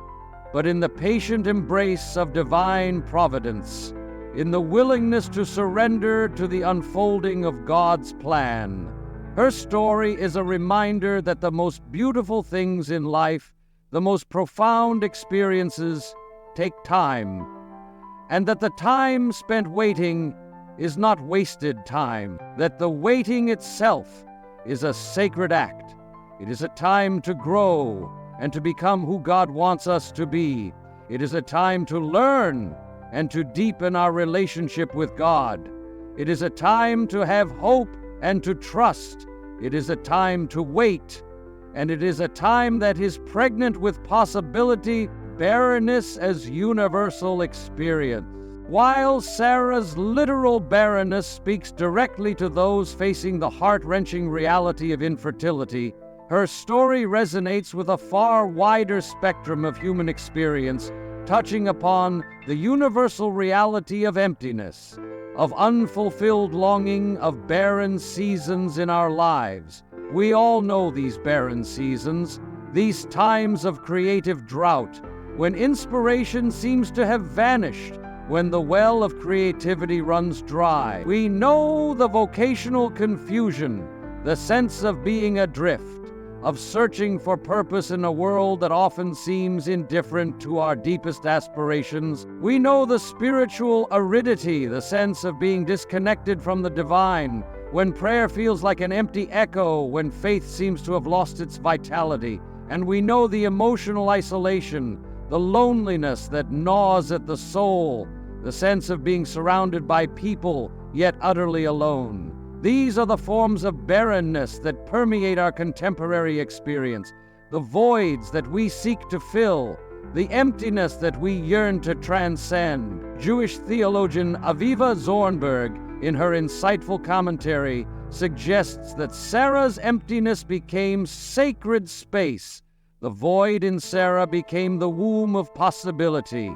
but in the patient embrace of divine providence, in the willingness to surrender to the unfolding of God's plan. Her story is a reminder that the most beautiful things in life, the most profound experiences, take time, and that the time spent waiting is not wasted time, that the waiting itself is a sacred act. It is a time to grow and to become who God wants us to be. It is a time to learn and to deepen our relationship with God. It is a time to have hope and to trust. It is a time to wait, and it is a time that is pregnant with possibility, barrenness as universal experience. While Sarah's literal barrenness speaks directly to those facing the heart-wrenching reality of infertility, her story resonates with a far wider spectrum of human experience, touching upon the universal reality of emptiness, of unfulfilled longing, of barren seasons in our lives. We all know these barren seasons, these times of creative drought, when inspiration seems to have vanished, when the well of creativity runs dry. We know the vocational confusion, the sense of being adrift, of searching for purpose in a world that often seems indifferent to our deepest aspirations. We know the spiritual aridity, the sense of being disconnected from the divine, when prayer feels like an empty echo, when faith seems to have lost its vitality. And we know the emotional isolation, the loneliness that gnaws at the soul, the sense of being surrounded by people, yet utterly alone. These are the forms of barrenness that permeate our contemporary experience, the voids that we seek to fill, the emptiness that we yearn to transcend. Jewish theologian Aviva Zornberg, in her insightful commentary, suggests that Sarah's emptiness became sacred space. The void in Sarah became the womb of possibility.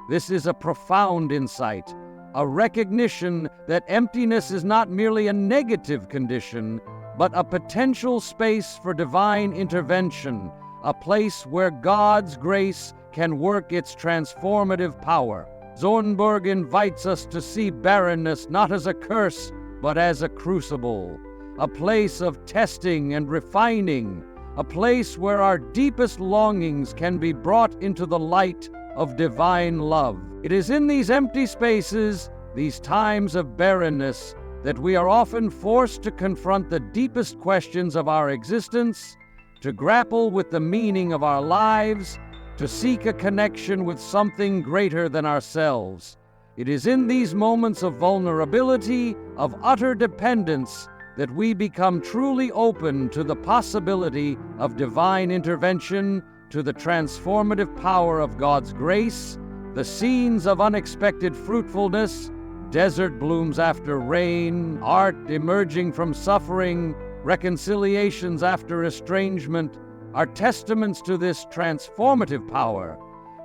This is a profound insight, a recognition that emptiness is not merely a negative condition, but a potential space for divine intervention, a place where God's grace can work its transformative power. Zornberg invites us to see barrenness not as a curse, but as a crucible, a place of testing and refining, a place where our deepest longings can be brought into the light of divine love. It is in these empty spaces, these times of barrenness, that we are often forced to confront the deepest questions of our existence, to grapple with the meaning of our lives, to seek a connection with something greater than ourselves. It is in these moments of vulnerability, of utter dependence, that we become truly open to the possibility of divine intervention, to the transformative power of God's grace, the scenes of unexpected fruitfulness, desert blooms after rain, art emerging from suffering, reconciliations after estrangement, are testaments to this transformative power,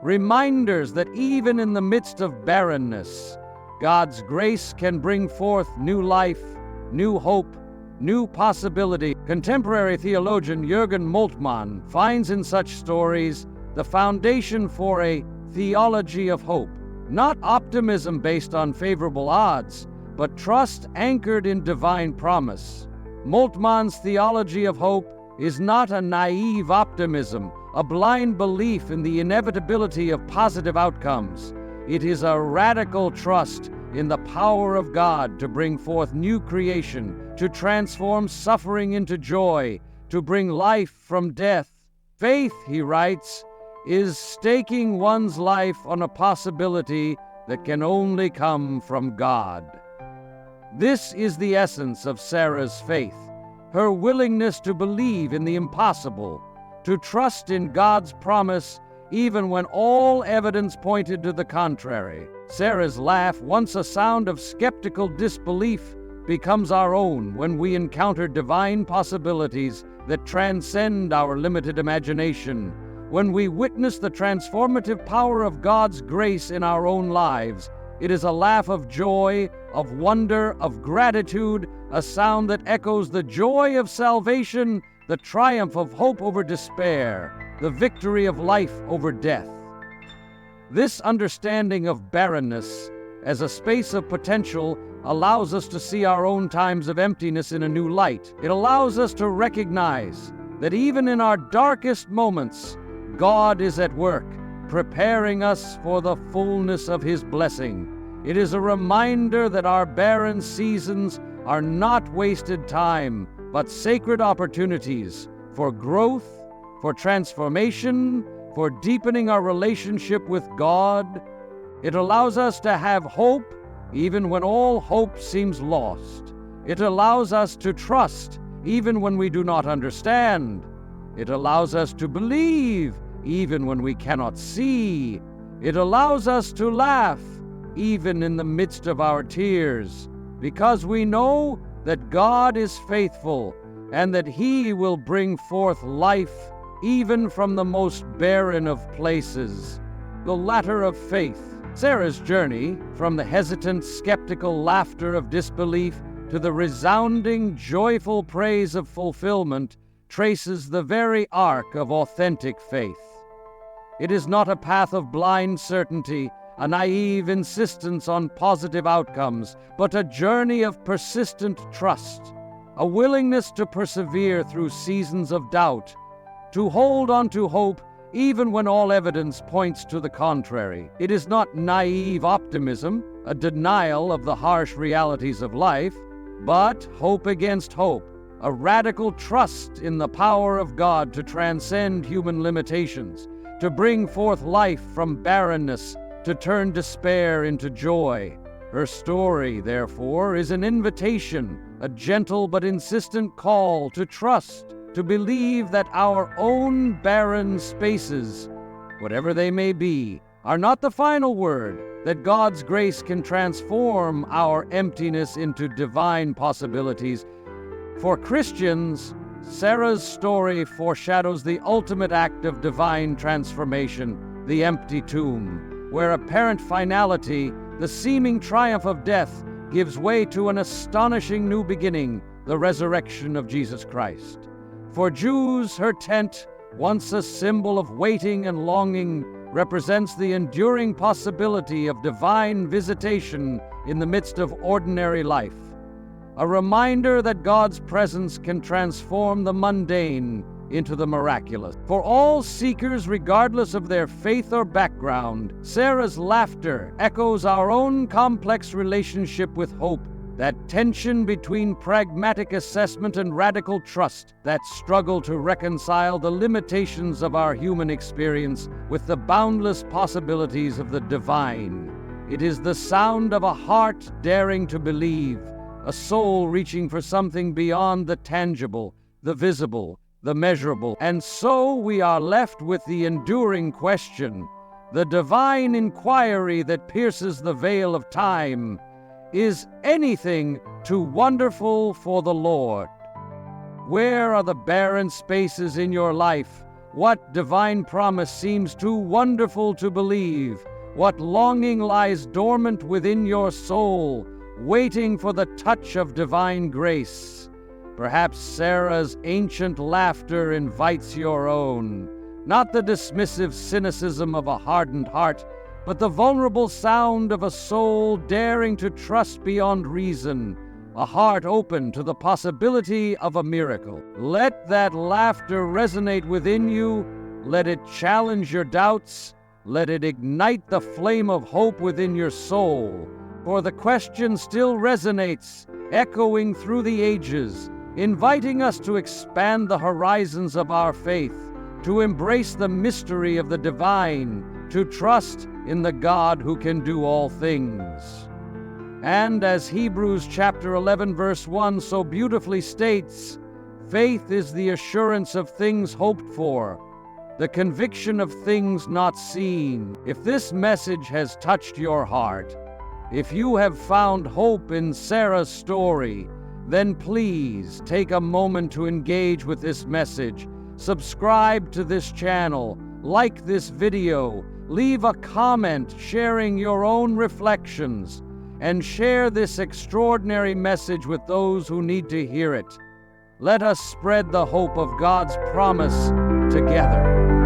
reminders that even in the midst of barrenness, God's grace can bring forth new life, new hope, new possibility. Contemporary theologian Jürgen Moltmann finds in such stories the foundation for a theology of hope, not optimism based on favorable odds, but trust anchored in divine promise. Moltmann's theology of hope is not a naive optimism, a blind belief in the inevitability of positive outcomes. It is a radical trust in the power of God to bring forth new creation, to transform suffering into joy, to bring life from death. Faith, he writes, is staking one's life on a possibility that can only come from God. This is the essence of Sarah's faith, her willingness to believe in the impossible, to trust in God's promise even when all evidence pointed to the contrary. Sarah's laugh, once a sound of skeptical disbelief, becomes our own when we encounter divine possibilities that transcend our limited imagination. When we witness the transformative power of God's grace in our own lives, it is a laugh of joy, of wonder, of gratitude, a sound that echoes the joy of salvation, the triumph of hope over despair, the victory of life over death. This understanding of barrenness as a space of potential allows us to see our own times of emptiness in a new light. It allows us to recognize that even in our darkest moments, God is at work, preparing us for the fullness of His blessing. It is a reminder that our barren seasons are not wasted time, but sacred opportunities for growth, for transformation, for deepening our relationship with God. It allows us to have hope even when all hope seems lost. It allows us to trust even when we do not understand. It allows us to believe even when we cannot see. It allows us to laugh even in the midst of our tears, because we know that God is faithful and that He will bring forth life even from the most barren of places. The ladder of faith. Sarah's journey from the hesitant, skeptical laughter of disbelief to the resounding, joyful praise of fulfillment traces the very arc of authentic faith. It is not a path of blind certainty, a naive insistence on positive outcomes, but a journey of persistent trust, a willingness to persevere through seasons of doubt, to hold on to hope even when all evidence points to the contrary. It is not naive optimism, a denial of the harsh realities of life, but hope against hope, a radical trust in the power of God to transcend human limitations, to bring forth life from barrenness, to turn despair into joy. Her story, therefore, is an invitation, a gentle but insistent call to trust, to believe that our own barren spaces, whatever they may be, are not the final word, that God's grace can transform our emptiness into divine possibilities. For Christians, Sarah's story foreshadows the ultimate act of divine transformation, the empty tomb, where apparent finality, the seeming triumph of death, gives way to an astonishing new beginning, the resurrection of Jesus Christ. For Jews, her tent, once a symbol of waiting and longing, represents the enduring possibility of divine visitation in the midst of ordinary life, a reminder that God's presence can transform the mundane into the miraculous. For all seekers, regardless of their faith or background, Sarah's laughter echoes our own complex relationship with hope, that tension between pragmatic assessment and radical trust, that struggle to reconcile the limitations of our human experience with the boundless possibilities of the divine. It is the sound of a heart daring to believe, a soul reaching for something beyond the tangible, the visible, the measurable. And so we are left with the enduring question, the divine inquiry that pierces the veil of time: is anything too wonderful for the Lord? Where are the barren spaces in your life? What divine promise seems too wonderful to believe? What longing lies dormant within your soul, waiting for the touch of divine grace? Perhaps Sarah's ancient laughter invites your own, not the dismissive cynicism of a hardened heart, but the vulnerable sound of a soul daring to trust beyond reason, a heart open to the possibility of a miracle. Let that laughter resonate within you. Let it challenge your doubts. Let it ignite the flame of hope within your soul. For the question still resonates, echoing through the ages, inviting us to expand the horizons of our faith, to embrace the mystery of the divine, to trust in the God who can do all things. And as Hebrews chapter 11 verse 1 so beautifully states, Faith is the assurance of things hoped for, the conviction of things not seen. If this message has touched your heart, if you have found hope in Sarah's story, then please take a moment to engage with this message. Subscribe to this channel, like this video, leave a comment sharing your own reflections, and share this extraordinary message with those who need to hear it. Let us spread the hope of God's promise together.